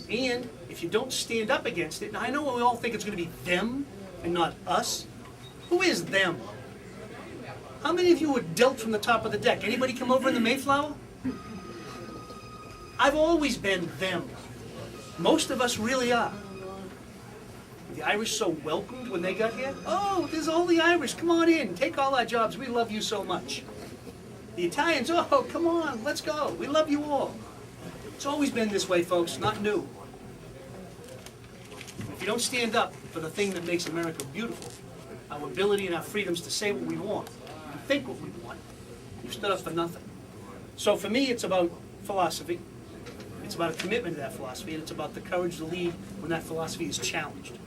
And if you don't stand up against it, and I know we all think it's going to be them and not us. Who is them? How many of you were dealt from the top of the deck? Anybody come over in the Mayflower? I've always been them. Most of us really are. The Irish so welcomed when they got here. Oh, there's all the Irish. Come on in. Take all our jobs. We love you so much. The Italians, oh, come on. Let's go. We love you all. It's always been this way, folks. Not new. If you don't stand up for the thing that makes America beautiful, our ability and our freedoms to say what we want, and think what we want, you stood up for nothing. So for me, it's about philosophy. It's about a commitment to that philosophy, and it's about the courage to lead when that philosophy is challenged.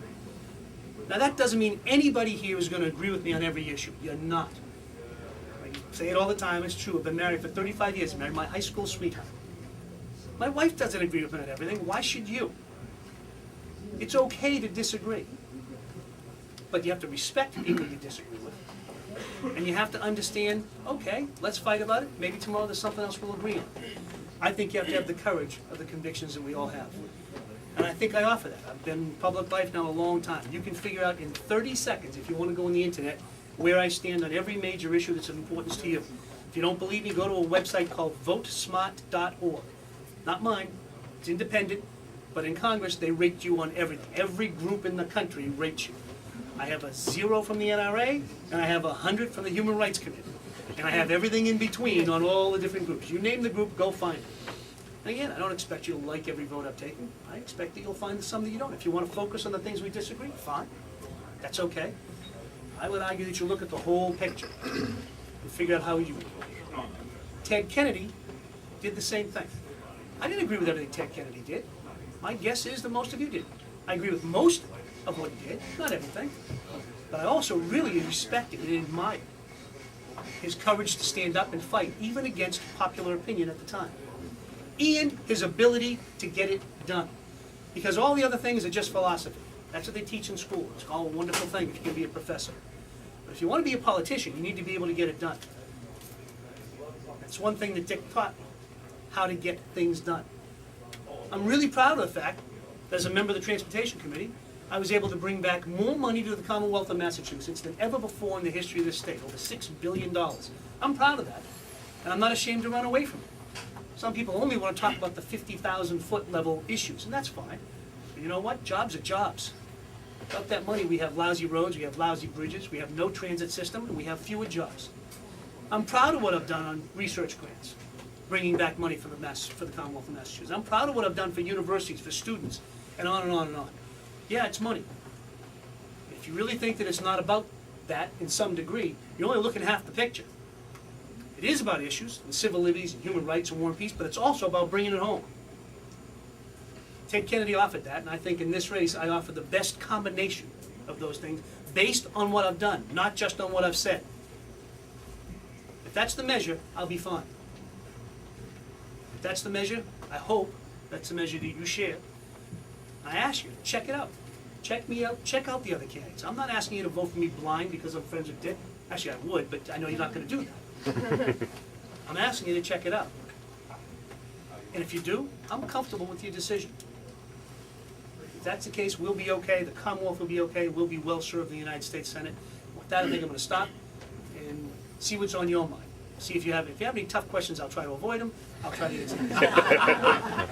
Now that doesn't mean anybody here is going to agree with me on every issue. You're not. I say it all the time, it's true. I've been married for 35 years, I married my high school sweetheart. My wife doesn't agree with me on everything. Why should you? It's okay to disagree. But you have to respect people you disagree with. And you have to understand, okay, let's fight about it. Maybe tomorrow there's something else we'll agree on. I think you have to have the courage of the convictions that we all have. And I think I offer that. I've been in public life now a long time. You can figure out in 30 seconds, if you want to go on the internet, where I stand on every major issue that's of importance to you. If you don't believe me, go to a website called votesmart.org. Not mine, it's independent, but in Congress they rate you on everything. Every group in the country rates you. I have a 0 from the NRA, and I have 100 from the Human Rights Committee. And I have everything in between on all the different groups. You name the group, go find it. And again, I don't expect you to like every vote I've taken. I expect that you'll find some that you don't. If you want to focus on the things we disagree, fine. That's okay. I would argue that you look at the whole picture and figure out how you... Ted Kennedy did the same thing. I didn't agree with everything Ted Kennedy did. My guess is that most of you did. I agree with most of what he did, not everything. But I also really respected and admired his courage to stand up and fight, even against popular opinion at the time. And his ability to get it done. Because all the other things are just philosophy. That's what they teach in school. It's all a wonderful thing if you can be a professor. But if you want to be a politician, you need to be able to get it done. That's one thing that Dick taught me, how to get things done. I'm really proud of the fact that as a member of the Transportation Committee, I was able to bring back more money to the Commonwealth of Massachusetts than ever before in the history of this state, over $6 billion. I'm proud of that, and I'm not ashamed to run away from it. Some people only want to talk about the 50,000-foot level issues, and that's fine. But you know what? Jobs are jobs. Without that money, we have lousy roads, we have lousy bridges, we have no transit system, and we have fewer jobs. I'm proud of what I've done on research grants, bringing back money for the Commonwealth of Massachusetts. I'm proud of what I've done for universities, for students, and on and on and on. Yeah, it's money. If you really think that it's not about that in some degree, you're only looking at half the picture. It is about issues and civil liberties and human rights and war and peace, but it's also about bringing it home. Ted Kennedy offered that, and I think in this race I offer the best combination of those things based on what I've done, not just on what I've said. If that's the measure, I'll be fine. If that's the measure, I hope that's the measure that you share. I ask you, check it out. Check me out, check out the other candidates. I'm not asking you to vote for me blind because I'm friends with Dick. Actually, I would, but I know you're not going to do that. I'm asking you to check it out. And if you do, I'm comfortable with your decision. If that's the case, we'll be okay. The Commonwealth will be okay. We'll be well served in the United States Senate. With that, I think I'm going to stop and see what's on your mind. See if you have any tough questions, I'll try to avoid them. I'll try to answer them.